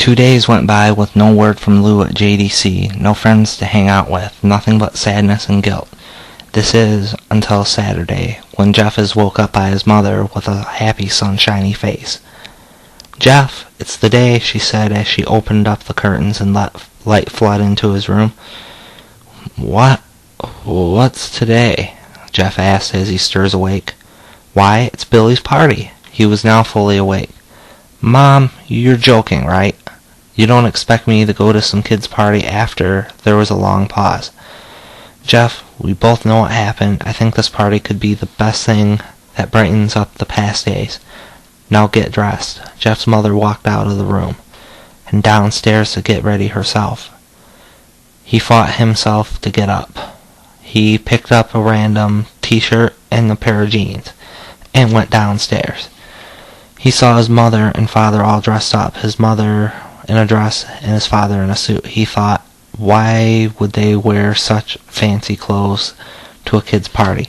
2 days went by with no word from Lou at JDC, no friends to hang out with, nothing but sadness and guilt. This is until Saturday, when Jeff is woke up by his mother with a happy, sunshiny face. "Jeff, it's the day," she said as she opened up the curtains and let light flood into his room. What's today?" Jeff asked as he stirs awake. "Why, it's Billy's party." He was now fully awake. "Mom, you're joking, right? You don't expect me to go to some kid's party after..." There was a long pause. "Jeff, we both know what happened. I think this party could be the best thing that brightens up the past days. Now get dressed." Jeff's mother walked out of the room and downstairs to get ready herself. He fought himself to get up. He picked up a random t-shirt and a pair of jeans and went downstairs. He saw his mother and father all dressed up, his mother in a dress and his father in a suit. He thought, why would they wear such fancy clothes to a kid's party?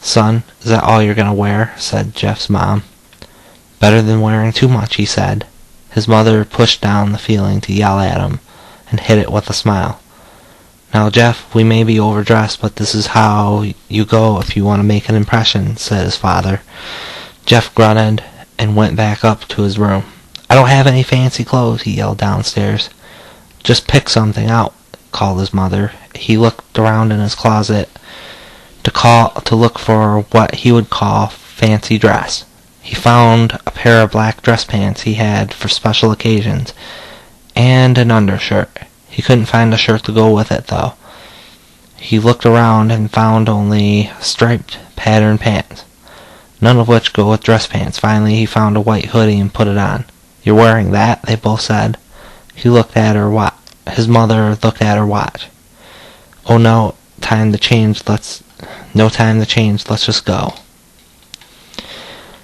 "Son, is that all you're going to wear?" said Jeff's mom. "Better than wearing too much," he said. His mother pushed down the feeling to yell at him and hid it with a smile. "Now, Jeff, we may be overdressed, but this is how you go if you want to make an impression," said his father. Jeff grunted and went back up to his room. "I don't have any fancy clothes," he yelled downstairs. "Just pick something out," called his mother. He looked around in his closet to look for what he would call fancy dress. He found a pair of black dress pants he had for special occasions, and an undershirt. He couldn't find a shirt to go with it, though. He looked around and found only striped patterned pants, none of which go with dress pants. Finally, he found a white hoodie and put it on. "You're wearing that?" they both said. He looked at her watch. His mother looked at her watch. "Oh, no time to change. Let's just go,"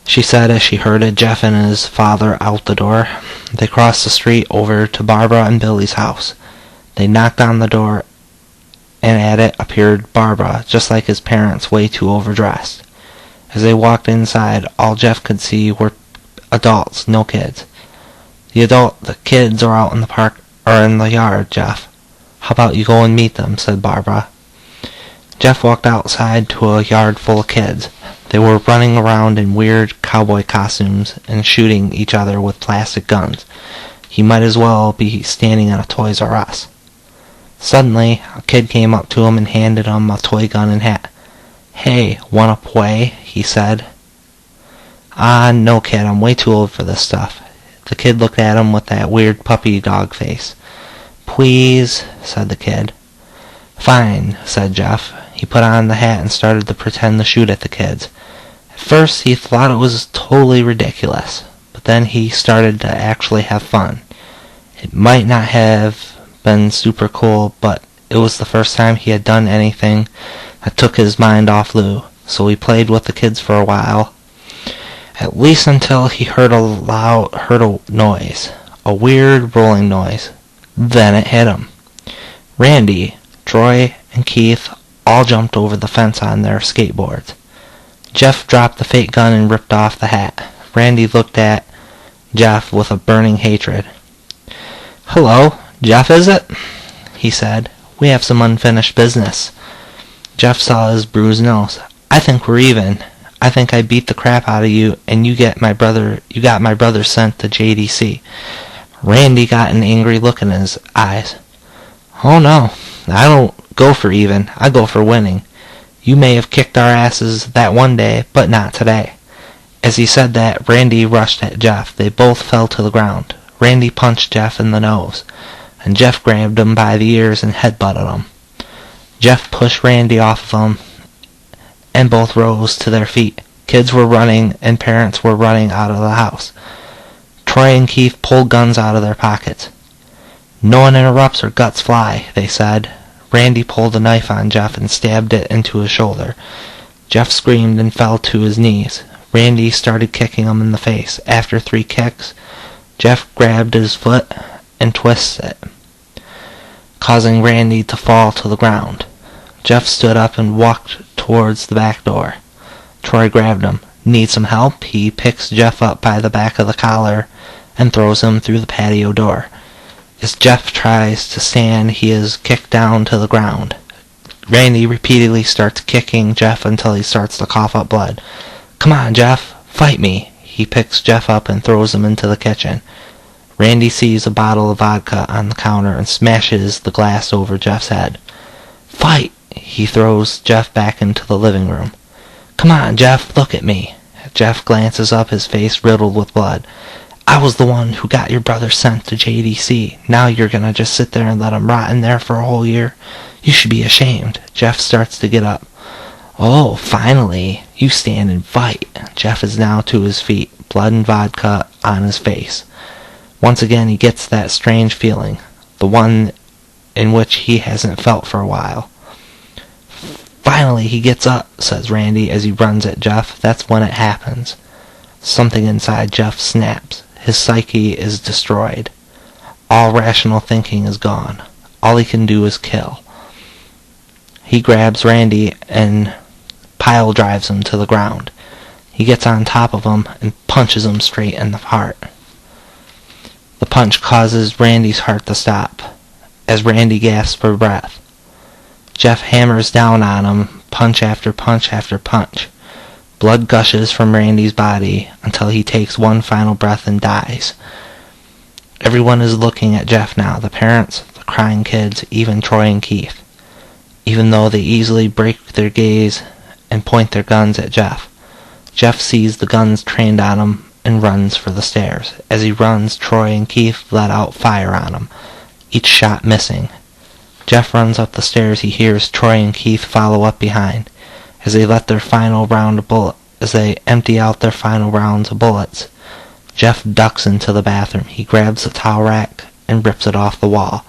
she said as she herded Jeff and his father out the door. They crossed the street over to Barbara and Billy's house. They knocked on the door, and at it appeared Barbara, just like his parents, way too overdressed. As they walked inside, all Jeff could see were adults, no kids. The kids are out in the park or in the yard, Jeff. How about you go and meet them?" said Barbara. Jeff walked outside to a yard full of kids. They were running around in weird cowboy costumes and shooting each other with plastic guns. He might as well be standing in a Toys R Us. Suddenly, a kid came up to him and handed him a toy gun and hat. "Hey, wanna play?" he said. "Ah, no, kid, I'm way too old for this stuff." The kid looked at him with that weird puppy dog face. "Please," said the kid. "Fine," said Jeff. He put on the hat and started to pretend to shoot at the kids. At first, he thought it was totally ridiculous, but then he started to actually have fun. It might not have been super cool, but it was the first time he had done anything that took his mind off Lou, so he played with the kids for a while, at least until he heard a noise, a weird rolling noise. Then it hit him. Randy, Troy, and Keith all jumped over the fence on their skateboards. Jeff dropped the fake gun and ripped off the hat. Randy looked at Jeff with a burning hatred. "Hello, Jeff, is it?" he said. "We have some unfinished business." Jeff saw his bruised nose. "I think we're even. I think I beat the crap out of you, and you got my brother sent to JDC. Randy got an angry look in his eyes. "Oh no, I don't go for even. I go for winning. You may have kicked our asses that one day, but not today." As he said that, Randy rushed at Jeff. They both fell to the ground. Randy punched Jeff in the nose, and Jeff grabbed him by the ears and headbutted him. Jeff pushed Randy off of him, and both rose to their feet. Kids were running, and parents were running out of the house. Troy and Keith pulled guns out of their pockets. "No one interrupts or guts fly," they said. Randy pulled a knife on Jeff and stabbed it into his shoulder. Jeff screamed and fell to his knees. Randy started kicking him in the face. After 3 kicks, Jeff grabbed his foot and twisted it, causing Randy to fall to the ground. Jeff stood up and walked towards the back door. Troy grabbed him. "Need some help?" He picks Jeff up by the back of the collar and throws him through the patio door. As Jeff tries to stand, he is kicked down to the ground. Randy repeatedly starts kicking Jeff until he starts to cough up blood. "Come on, Jeff, fight me." He picks Jeff up and throws him into the kitchen. Randy sees a bottle of vodka on the counter and smashes the glass over Jeff's head. "Fight!" He throws Jeff back into the living room. "Come on, Jeff, look at me." Jeff glances up, his face riddled with blood. "I was the one who got your brother sent to JDC. Now you're gonna just sit there and let him rot in there for a whole year? You should be ashamed." Jeff starts to get up. "Oh, finally, you stand and fight." Jeff is now to his feet, blood and vodka on his face. Once again he gets that strange feeling, the one in which he hasn't felt for a while. "Finally he gets up," says Randy as he runs at Jeff. That's when it happens. Something inside Jeff snaps. His psyche is destroyed. All rational thinking is gone. All he can do is kill. He grabs Randy and pile drives him to the ground. He gets on top of him and punches him straight in the heart. The punch causes Randy's heart to stop as Randy gasps for breath. Jeff hammers down on him, punch after punch after punch. Blood gushes from Randy's body until he takes one final breath and dies. Everyone is looking at Jeff now, the parents, the crying kids, even Troy and Keith. Even though they easily break their gaze and point their guns at Jeff. Jeff sees the guns trained on him and runs for the stairs. As he runs, Troy and Keith let out fire on him, each shot missing. Jeff runs up the stairs. He hears Troy and Keith follow up behind. As they empty out their final rounds of bullets, Jeff ducks into the bathroom. He grabs the towel rack and rips it off the wall.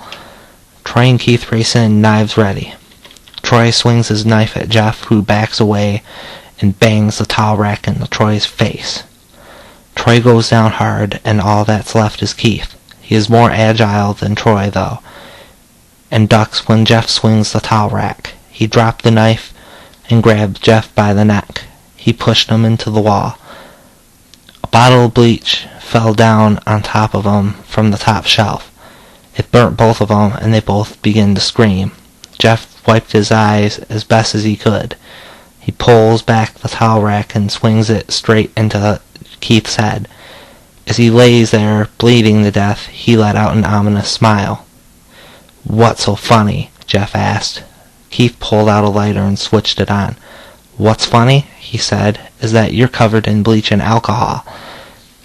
Troy and Keith race in, knives ready. Troy swings his knife at Jeff, who backs away and bangs the towel rack into Troy's face. Troy goes down hard, and all that's left is Keith. He is more agile than Troy, though, and ducks when Jeff swings the towel rack. He dropped the knife and grabbed Jeff by the neck. He pushed him into the wall. A bottle of bleach fell down on top of him from the top shelf. It burnt both of them, and they both began to scream. Jeff wiped his eyes as best as he could. He pulls back the towel rack and swings it straight into Keith's head. As he lays there, bleeding to death, he let out an ominous smile. "What's so funny?" Jeff asked. Keith pulled out a lighter and switched it on. "What's funny," he said, "is that you're covered in bleach and alcohol."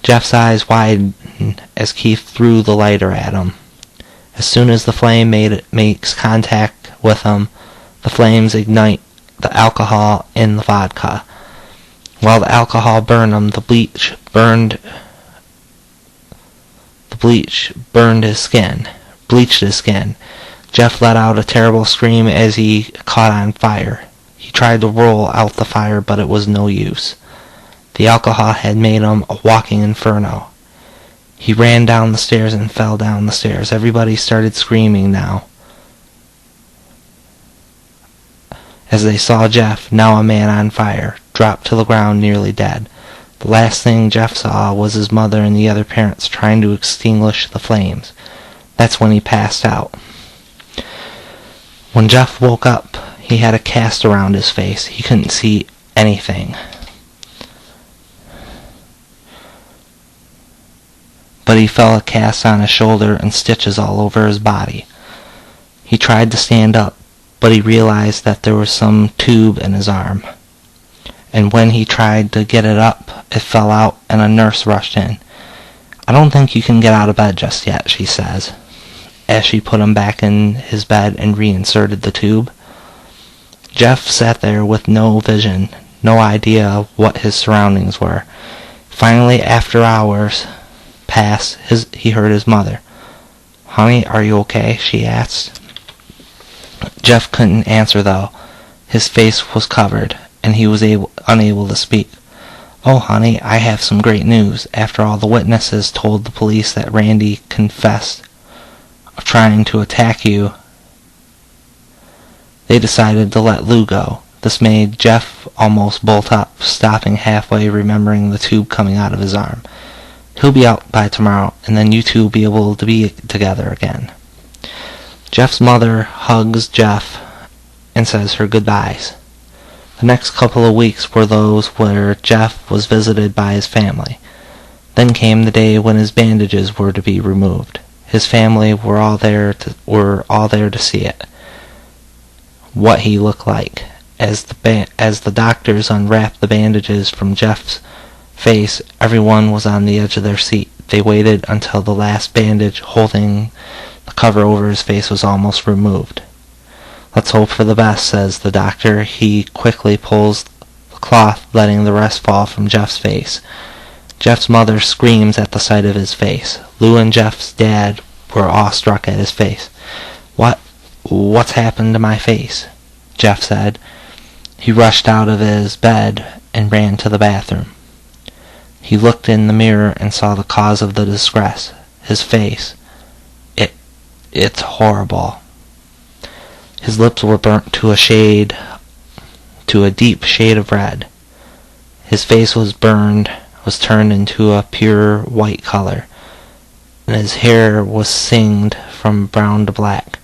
Jeff's eyes widened as Keith threw the lighter at him. As soon as the flame makes contact with him, the flames ignite the alcohol in the vodka. While the alcohol burned him, the bleach burned his skin, bleached his skin. Jeff let out a terrible scream as he caught on fire. He tried to roll out the fire, but it was no use. The alcohol had made him a walking inferno. He ran down the stairs and fell down the stairs. Everybody started screaming now, as they saw Jeff, now a man on fire, drop to the ground nearly dead. The last thing Jeff saw was his mother and the other parents trying to extinguish the flames. That's when he passed out. When Jeff woke up, he had a cast around his face. He couldn't see anything. But he felt a cast on his shoulder and stitches all over his body. He tried to stand up, but he realized that there was some tube in his arm. And when he tried to get it up, it fell out and a nurse rushed in. "I don't think you can get out of bed just yet," she says, as she put him back in his bed and reinserted the tube. Jeff sat there with no vision, no idea of what his surroundings were. Finally, after hours passed, he heard his mother. "Honey, are you okay?" she asked. Jeff couldn't answer, though. His face was covered, and he was unable to speak. "Oh, honey, I have some great news. After all the witnesses told the police that Randy confessed of trying to attack you, they decided to let Lou go." This made Jeff almost bolt up, stopping halfway, remembering the tube coming out of his arm. He'll be out by tomorrow, and then you two will be able to be together again. Jeff's mother hugs Jeff and says her goodbyes. The next couple of weeks were those where Jeff was visited by his family. Then came the day when his bandages were to be removed. His family were all there to see it. What he looked like. As the doctors unwrapped the bandages from Jeff's face, everyone was on the edge of their seat. They waited until the last bandage holding the cover over his face was almost removed. "Let's hope for the best," says the doctor. He quickly pulls the cloth, letting the rest fall from Jeff's face. Jeff's mother screams at the sight of his face. Lou and Jeff's dad were awestruck at his face. What's happened to my face?" Jeff said. He rushed out of his bed and ran to the bathroom. He looked in the mirror and saw the cause of the distress. His face. It's horrible. His lips were burnt to a deep shade of red. His face was turned into a pure white color, and his hair was singed from brown to black.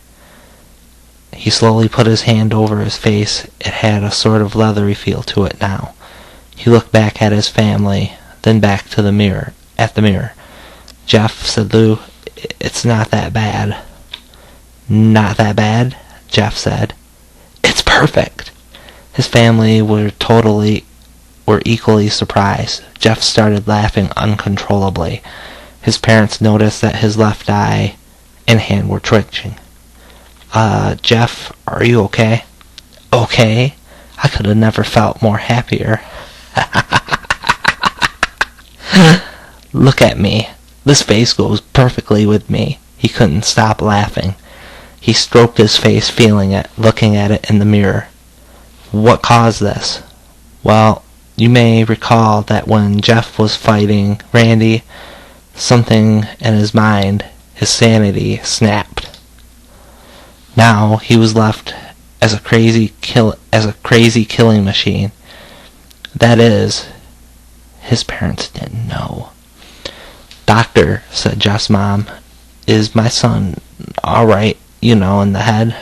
He slowly put his hand over his face. It had a sort of leathery feel to it now. He looked back at his family, then back to the mirror. "Jeff," said Lou, "it's not that bad." "Not that bad?" Jeff said. "It's perfect." His family were equally surprised. Jeff started laughing uncontrollably. His parents noticed that his left eye and hand were twitching. Jeff, are you okay?" "Okay? I could have never felt more happier." "Look at me. This face goes perfectly with me." He couldn't stop laughing. He stroked his face, feeling it, looking at it in the mirror. "What caused this?" "Well, you may recall that when Jeff was fighting Randy, something in his mind, his sanity, snapped. Now he was left as a crazy killing machine. That is, his parents didn't know." "Doctor," said Jeff's mom, "is my son all right, in the head?"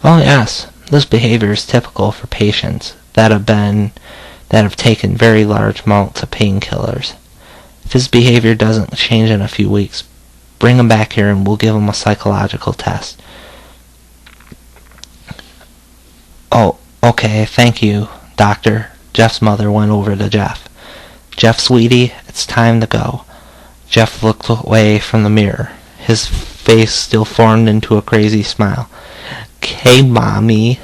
"Oh yes, this behavior is typical for patients that have taken very large amounts of painkillers. If his behavior doesn't change in a few weeks, bring him back here and we'll give him a psychological test." "Oh, okay, thank you, doctor." Jeff's mother went over to Jeff. "Jeff, sweetie, it's time to go." Jeff looked away from the mirror. His face still formed into a crazy smile. "'Kay, Mommy."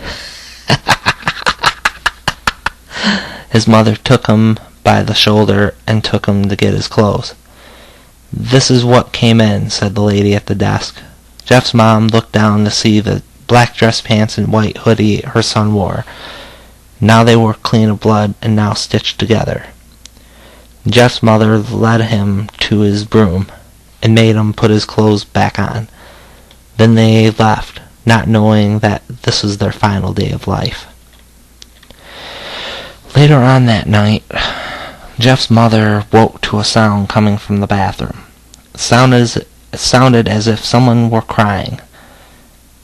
His mother took him by the shoulder and took him to get his clothes. "This is what came in," said the lady at the desk. Jeff's mom looked down to see the black dress pants and white hoodie her son wore. Now they were clean of blood and now stitched together. Jeff's mother led him to his room and made him put his clothes back on. Then they left, not knowing that this was their final day of life. Later on that night, Jeff's mother woke to a sound coming from the bathroom. It sounded as if someone were crying.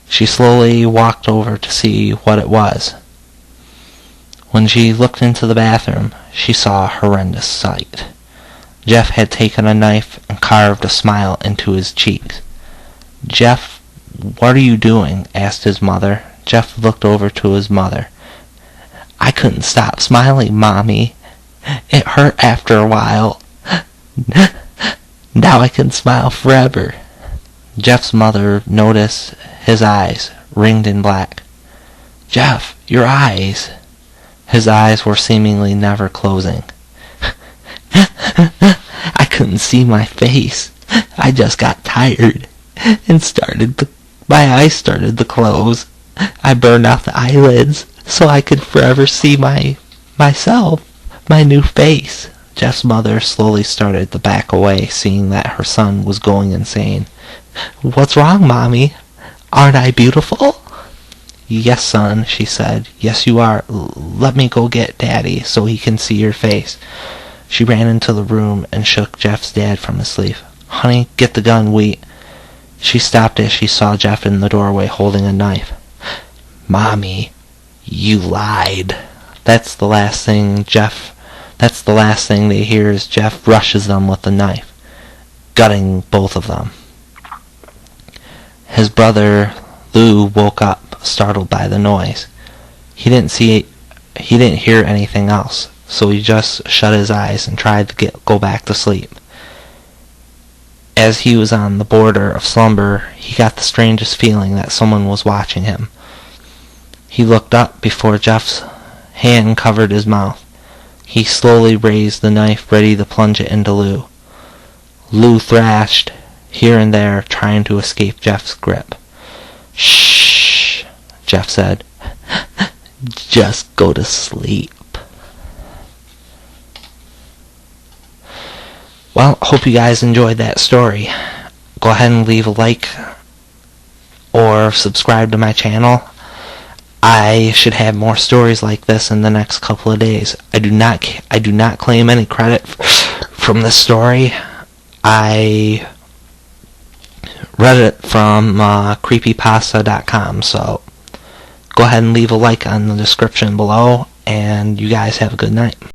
She slowly walked over to see what it was. When she looked into the bathroom, she saw a horrendous sight. Jeff had taken a knife and carved a smile into his cheeks. "Jeff, what are you doing?" asked his mother. Jeff looked over to his mother. "I couldn't stop smiling, Mommy. It hurt after a while. Now I can smile forever." Jeff's mother noticed his eyes, ringed in black. "Jeff, your eyes." His eyes were seemingly never closing. "I couldn't see my face. I just got tired and my eyes started to close. I burned out the eyelids so I could forever see myself, my new face." Jeff's mother slowly started to back away, seeing that her son was going insane. "What's wrong, Mommy? Aren't I beautiful?" "Yes, son," she said. "Yes, you are. Let me go get Daddy so he can see your face." She ran into the room and shook Jeff's dad from his sleeve. "Honey, get the gun, She stopped as she saw Jeff in the doorway holding a knife. "Mommy, you lied." That's the last thing they hear as Jeff rushes them with the knife, gutting both of them. His brother Lou woke up, startled by the noise. He didn't hear anything else, so he just shut his eyes and tried to go back to sleep. As he was on the border of slumber, he got the strangest feeling that someone was watching him. He looked up before Jeff's hand covered his mouth. He slowly raised the knife, ready to plunge it into Lou. Lou thrashed here and there, trying to escape Jeff's grip. "Shh," Jeff said. "Just go to sleep." Well, hope you guys enjoyed that story. Go ahead and leave a like or subscribe to my channel. I should have more stories like this in the next couple of days. I do not claim any credit from this story. I read it from creepypasta.com, so go ahead and leave a like on the description below, and you guys have a good night.